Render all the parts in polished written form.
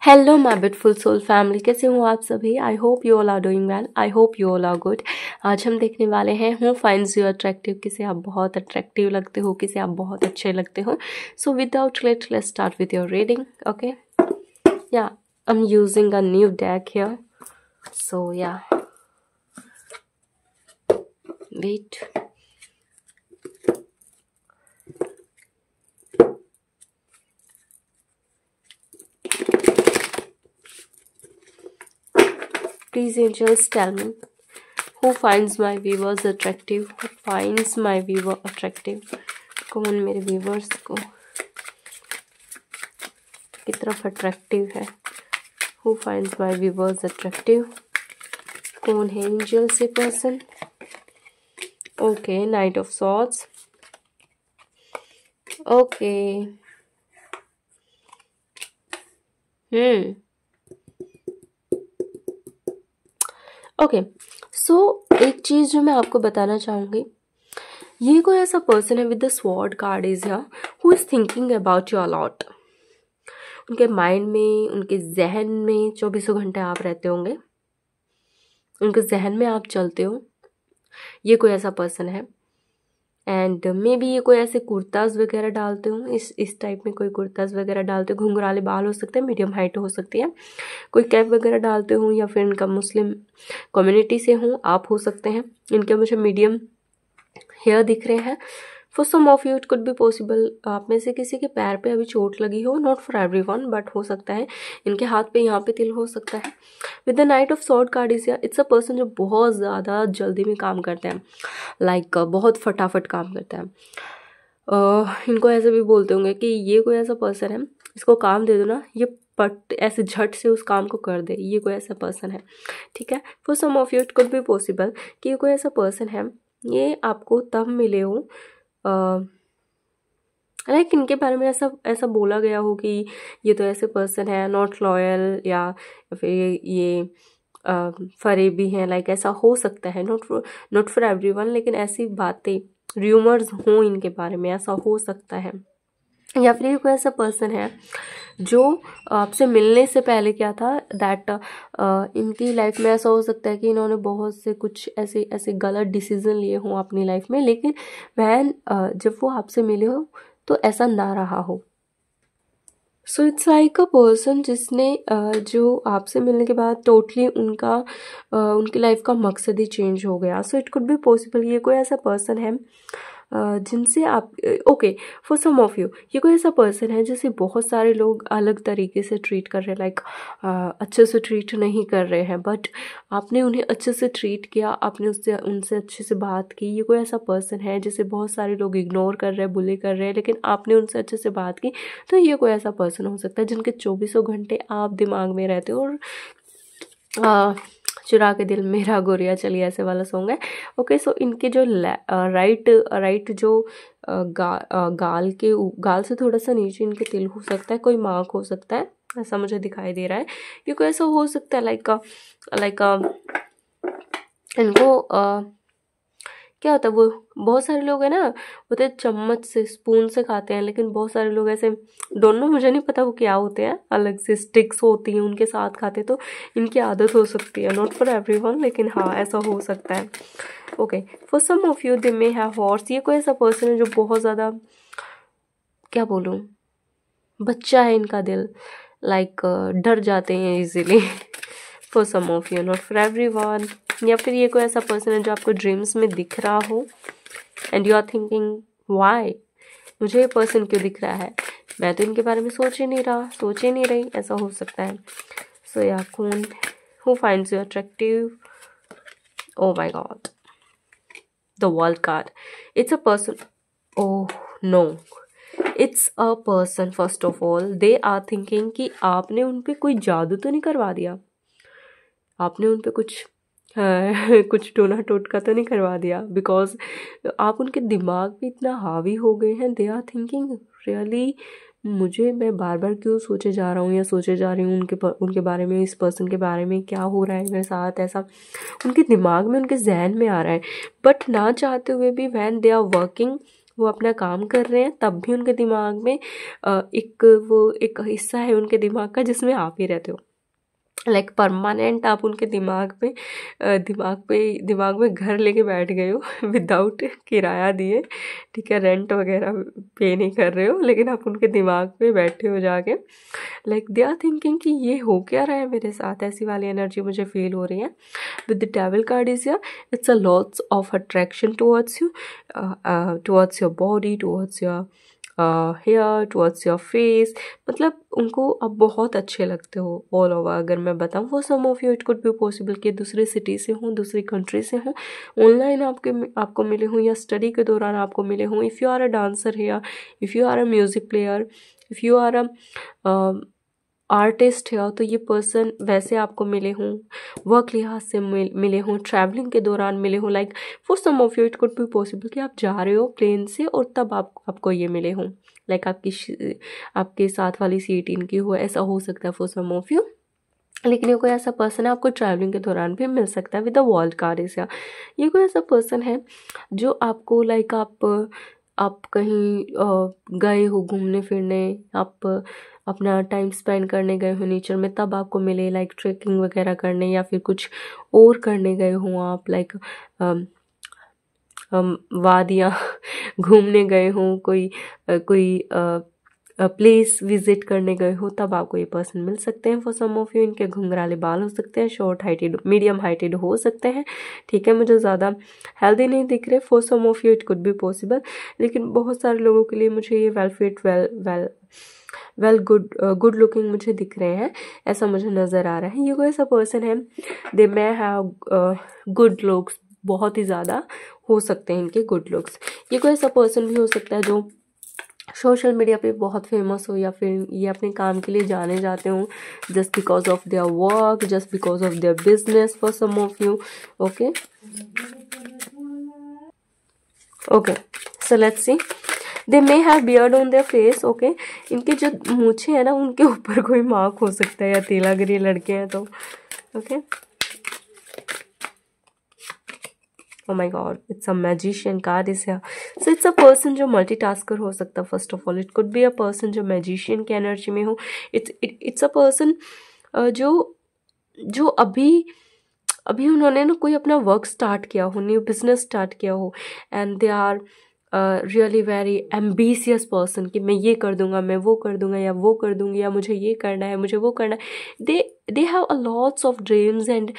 Hello my beautiful soul family, कैसे हो आप सभी। I hope you all are doing well, I hope you all are good. आज हम देखने वाले हैं हु फाइंड्स यू अट्रैक्टिव। किसे आप बहुत अट्रैक्टिव लगते हो, किसे आप बहुत अच्छे लगते हो। So without let's start with your reading. Okay, yeah I am using a new deck here, so yeah wait. Please angels tell me who finds my viewers attractive, who finds my viewer attractive। कौन मेरे viewers को की तरफ attractive है। Who finds my viewers attractive? कौन है angel से person. Okay, night of swords. Okay, okay. So एक चीज़ जो मैं आपको बताना चाहूँगी, ये कोई ऐसा पर्सन है with the sword card is here who is thinking about you a lot. उनके माइंड में, उनके जहन में 24 घंटे आप रहते होंगे, उनके जहन में आप चलते हो। ये कोई ऐसा पर्सन है एंड मे बी ये कोई ऐसे कुर्ताज वगैरह डालते हो, इस टाइप में कोई कुर्ताज वगैरह डालते हो। घुंघराले बाल हो सकते हैं, मीडियम हाइट हो सकती है। कोई कैप वगैरह डालते हो या फिर इनका मुस्लिम कम्युनिटी से हो आप, हो सकते हैं। इनके मुझे मीडियम हेयर दिख रहे हैं। For some of you it could be possible आप में से किसी के पैर पे अभी चोट लगी हो, नॉट फॉर एवरीवन बट हो सकता है। इनके हाथ पे यहाँ पे तिल हो सकता है। With the night of sword card is, it's a person जो बहुत ज़्यादा जल्दी में काम करते हैं, लाइक बहुत फटाफट काम करते हैं। इनको ऐसे भी बोलते होंगे कि ये कोई ऐसा पर्सन है, इसको काम दे दो ना, ये पट ऐसे झट से उस काम को कर दे। ये कोई ऐसा पर्सन है, ठीक है। For some of you it could be possible कि ये कोई ऐसा पर्सन है, ये आपको तब मिले हो लाइक इनके बारे में ऐसा ऐसा बोला गया हो कि ये तो ऐसे पर्सन है नॉट लॉयल, या फिर ये फरेबी हैं, लाइक ऐसा हो सकता है। नॉट फॉर एवरीवन, लेकिन ऐसी बातें र्यूमर्स हों इनके बारे में, ऐसा हो सकता है। या फिर ये कोई ऐसा पर्सन है जो आपसे मिलने से पहले क्या था, दैट इनकी लाइफ में ऐसा हो सकता है कि इन्होंने बहुत से कुछ ऐसे ऐसे गलत डिसीजन लिए हों अपनी लाइफ में, लेकिन वह जब वो आपसे मिले हो तो ऐसा ना रहा हो। So it's like a person जिसने जो आपसे मिलने के बाद टोटली उनकी लाइफ का मकसद ही चेंज हो गया। So it could be possible ये कोई ऐसा पर्सन है जिनसे आप, okay, for some of you ये कोई ऐसा पर्सन है जिसे बहुत सारे लोग अलग तरीके से ट्रीट कर रहे हैं, लाइक अच्छे से ट्रीट नहीं कर रहे हैं, बट आपने उन्हें अच्छे से ट्रीट किया, आपने उनसे अच्छे से बात की। ये कोई ऐसा पर्सन है जिसे बहुत सारे लोग इग्नोर कर रहे हैं, बुली कर रहे हैं, लेकिन आपने उनसे अच्छे से बात की। तो ये कोई ऐसा पर्सन हो सकता है जिनके 24 घंटे आप दिमाग में रहते हो। और चुरा के दिल मेरा गोरिया चलिए ऐसे वाला सॉन्ग है। ओके, सो इनके जो राइट जो गाल से थोड़ा सा नीचे इनके तिल हो सकता है, कोई मार्क हो सकता है, ऐसा मुझे दिखाई दे रहा है। ये कोई ऐसा हो सकता है लाइक इनको क्या होता है, वो बहुत सारे लोग हैं ना, वो तो चम्मच से स्पून से खाते हैं, लेकिन बहुत सारे लोग ऐसे दोनों, मुझे नहीं पता वो क्या होते हैं, अलग से स्टिक्स होती हैं उनके साथ खाते, तो इनकी आदत हो सकती है। नॉट फॉर एवरीवन, लेकिन हाँ ऐसा हो सकता है। Okay, for some of you they may have horse. ये कोई ऐसा पर्सन है जो बहुत ज़्यादा, क्या बोलूँ, बच्चा है इनका दिल, लाइक डर जाते हैं easily. For some of you, not for everyone. या फिर ये कोई ऐसा पर्सन है जो आपको ड्रीम्स में दिख रहा हो and you are thinking why, मुझे ये पर्सन क्यों दिख रहा है, मैं तो इनके बारे में सोच ही नहीं रही, ऐसा हो सकता है। सो या कौन, who finds you attractive. Oh my God, the world card. It's a person, oh no, it's a person. First of all they are thinking कि आपने उन पे कोई जादू तो नहीं करवा दिया, आपने उन पे कुछ कुछ टोना टोटका तो नहीं करवा दिया, बिकॉज आप उनके दिमाग पे इतना हावी हो गए हैं। दे आर थिंकिंग रियली, मैं बार बार क्यों सोचे जा रहा हूँ या सोचे जा रही हूँ उनके बारे में, इस पर्सन के बारे में, क्या हो रहा है मेरे साथ, ऐसा उनके दिमाग में, उनके जहन में आ रहा है। बट ना चाहते हुए भी व्हेन दे आर वर्किंग वो अपना काम कर रहे हैं, तब भी उनके दिमाग में एक हिस्सा है उनके दिमाग का जिसमें आप ही रहते हो। लाइक परमानेंट आप उनके दिमाग में घर लेके बैठ गए हो विदाउट किराया दिए, ठीक है, रेंट वगैरह पे नहीं कर रहे हो, लेकिन आप उनके दिमाग में बैठे हो जाके। लाइक दे आर थिंकिंग कि ये हो क्या रहा है मेरे साथ, ऐसी वाली एनर्जी मुझे फील हो रही है। With the devil card is here, it's a lots of attraction towards you, towards your body, towards your hair, towards your face. मतलब उनको अब बहुत अच्छे लगते हो ऑल ओवर। अगर मैं बताऊँ, for some of you it could be possible कि दूसरी सिटी से हों, दूसरी कंट्री से हों, ऑनलाइन आपको मिले हों या स्टडी के दौरान आपको मिले हों। If you are a dancer है, if you are a music player, if you are a artist है, तो ये पर्सन वैसे आपको मिले हों, वर्क लिहाज से मिले हों, ट्रैवलिंग के दौरान मिले हों। Like for some of you it could be possible कि आप जा रहे हो प्लेन से और तब आपको ये मिले हों। लाइक आपके साथ वाली सीट इनकी हो, ऐसा हो सकता है फॉर सम ऑफ यू। लेकिन ये कोई ऐसा पर्सन है, आपको ट्रैवलिंग के दौरान भी मिल सकता है with the world card is. ये कोई ऐसा पर्सन है जो आपको लाइक आप कहीं गए हो घूमने फिरने, आप अपना टाइम स्पेंड करने गए हो नेचर में, तब आपको मिले। लाइक ट्रेकिंग वगैरह करने या फिर कुछ और करने गए हो आप, लाइक वादियाँ घूमने गए हों, कोई प्लेस विजिट करने गए हो, तब आपको ये पर्सन मिल सकते हैं। फॉर सम ऑफ यू इनके घुंघराले बाल हो सकते हैं, शॉर्ट हाइटेड, मीडियम हाइटेड हो सकते हैं, ठीक है, मुझे ज़्यादा हेल्दी नहीं दिख रहे। For some of you it could be possible, लेकिन बहुत सारे लोगों के लिए मुझे ये well fit, well good looking मुझे दिख रहे हैं, ऐसा मुझे नज़र आ रहा है। ये कोई ऐसा पर्सन है, दे मे हैव गुड लुक्स, बहुत ही ज़्यादा हो सकते हैं इनके गुड लुक्स। ये कोई ऐसा पर्सन भी हो सकता है जो सोशल मीडिया पे बहुत फेमस हो, या फिर ये अपने काम के लिए जाने जाते हो, just because of their work, just because of their business, for some of you. Okay so let's see, they may have beard on their face. Okay, इनके जो मूछें हैं ना, उनके ऊपर कोई मार्क हो सकता है, या तिलक, लड़के हैं तो। Okay, oh my god, it's a magician card is here. So it's a person जो मल्टीटास्कर हो सकता है। First of all it could be a person जो मैजिशियन की एनर्जी में हो। इट्स अ पर्सन जो अभी उन्होंने ना कोई अपना वर्क स्टार्ट किया हो, न्यू बिजनेस स्टार्ट किया हो, and they are really very ambitious person कि मैं ये कर दूंगा, मैं वो कर दूंगा, या वो कर दूंगी, या मुझे ये करना है, मुझे वो करना है। They have a lots of dreams, and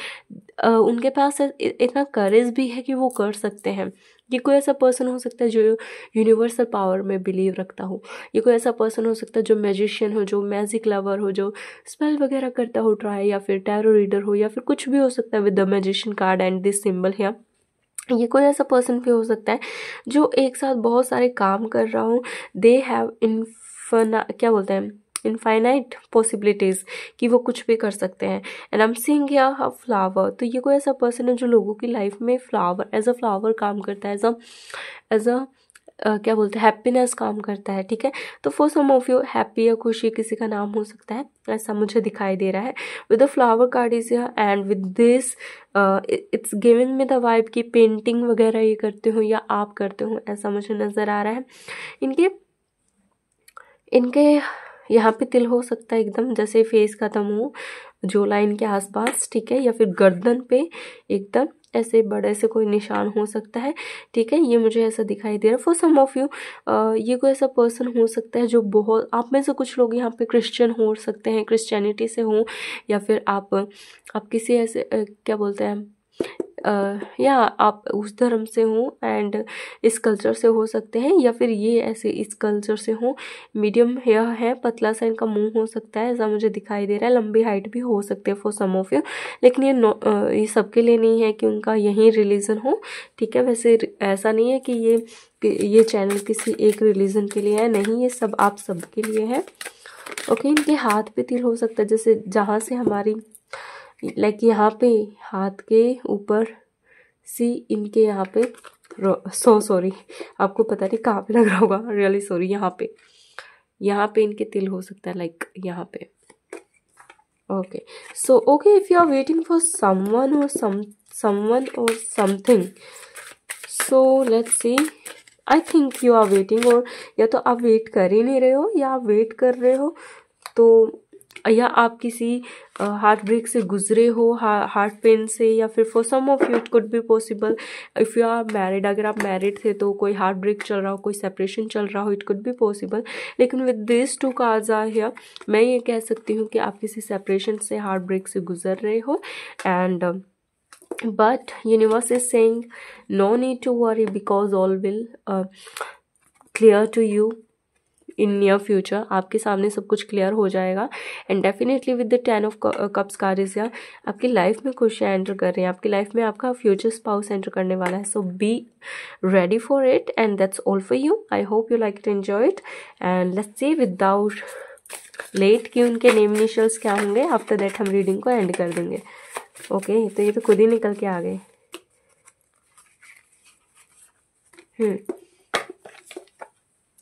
उनके पास इतना करेज भी है कि वो कर सकते हैं। ये कोई ऐसा पर्सन हो सकता है जो यूनिवर्सल पावर में बिलीव रखता हो। ये कोई ऐसा पर्सन हो सकता है जो मैजिशियन हो, जो मैजिक लवर हो, जो स्पेल वगैरह करता हो ट्राई, या फिर टैरो रीडर हो, या फिर कुछ भी हो सकता है with the magician card and this symbol है। ये कोई ऐसा पर्सन भी हो सकता है जो एक साथ बहुत सारे काम कर रहा हो। दे हैव क्या बोलते हैं, इनफाइनाइट पॉसिबिलिटीज़, कि वो कुछ भी कर सकते हैं। And I am seeing here a flower. तो ये कोई ऐसा पर्सन है जो लोगों की लाइफ में फ्लावर, एज अ फ्लावर काम करता है, एज अ क्या बोलते हैं, हैप्पीनेस काम करता है, ठीक है। तो for some of you happy या खुशी किसी का नाम हो सकता है, ऐसा मुझे दिखाई दे रहा है। With the flower card is here, and with this it's giving me the vibe कि पेंटिंग वगैरह ये करते हो या आप करते हो, ऐसा मुझे नज़र आ रहा है। इनके यहाँ पे तिल हो सकता है एकदम जैसे फेस खत्म हो, जो लाइन के आसपास, ठीक है, या फिर गर्दन पे एकदम ऐसे बड़े से कोई निशान हो सकता है, ठीक है। ये मुझे ऐसा दिखाई दे रहा है। फॉर सम ऑफ यू ये कोई ऐसा पर्सन हो सकता है जो बहुत, आप में से कुछ लोग यहाँ पे क्रिश्चियन हो सकते हैं, क्रिश्चियनिटी से हो, या फिर आप किसी ऐसे क्या बोलते हैं, या आप उस धर्म से हो एंड इस कल्चर से हो सकते हैं, या फिर ये ऐसे इस कल्चर से हो। मीडियम हेयर है, पतला सा इनका मुंह हो सकता है, ऐसा मुझे दिखाई दे रहा है। लंबी हाइट भी हो सकती है फॉर सम ऑफ यू, लेकिन ये सबके लिए नहीं है कि उनका यही रिलीजन हो, ठीक है। वैसे ऐसा नहीं है कि ये चैनल किसी एक रिलीजन के लिए है, नहीं, ये सब आप सबके लिए है। ओके, इनके हाथ पे तिल हो सकता है, जैसे जहाँ से हमारी लाइक यहाँ पे हाथ के ऊपर सी, इनके यहाँ पे सॉरी, आपको पता नहीं कहाँ पे लग रहा होगा, रियली सॉरी, यहाँ पे इनके तिल हो सकता है, लाइक यहाँ पे। Okay, so okay, if you are waiting for someone और something, so let's see, I think you are waiting, और या तो आप वेट कर ही नहीं रहे हो या आप वेट कर रहे हो, तो या आप किसी हार्ट ब्रेक से गुजरे हो, हार्ट पेन से, या फिर for some of you it could be possible if you are married, अगर आप मैरिड थे तो कोई हार्ट ब्रेक चल रहा हो, कोई सेपरेशन चल रहा हो, इट कुड बी पॉसिबल। लेकिन with this 2 cards are here, मैं ये कह सकती हूँ कि आप किसी सेपरेशन से, हार्ट ब्रेक से गुजर रहे हो, and but universe is saying no need to worry because all will clear to you in near future। आपके सामने सब कुछ क्लियर हो जाएगा, and definitely with the 10 of cups card is here, आपकी लाइफ में खुशियाँ एंटर कर रहे हैं, आपकी लाइफ में आपका फ्यूचर स्पाउस एंटर करने वाला है। So be ready for it, and that's all for you. I hope you like it, enjoy it, and let's see without late कि उनके नेम इनिशियल्स क्या होंगे। आफ्टर दैट हम रीडिंग को एंड कर देंगे। ओके तो ये तो खुद ही निकल के आ गए।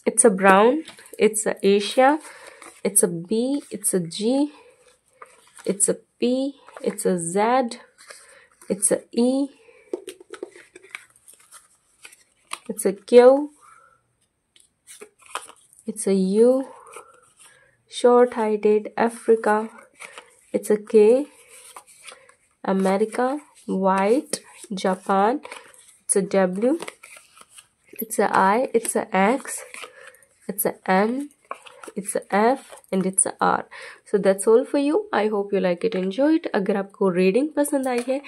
It's a brown, it's a Asia, it's a B, it's a G, it's a P, it's a Z, it's a E, it's a Q, it's a U, short-heighted Africa, it's a K, America, white, Japan, it's a W, it's a I, it's a X, it's a M, it's a F, and it's a R. So that's all for you. I hope you like it, enjoy it. अगर आपको reading पसंद आई है,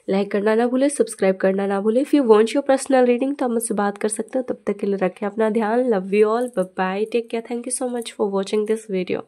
like करना ना भूले, subscribe करना ना भूले। If you want your personal reading तो आप मुझसे बात कर सकते हो। तब तक के लिए रखें अपना ध्यान। Love you all, bye bye, take care, thank you so much for watching this video.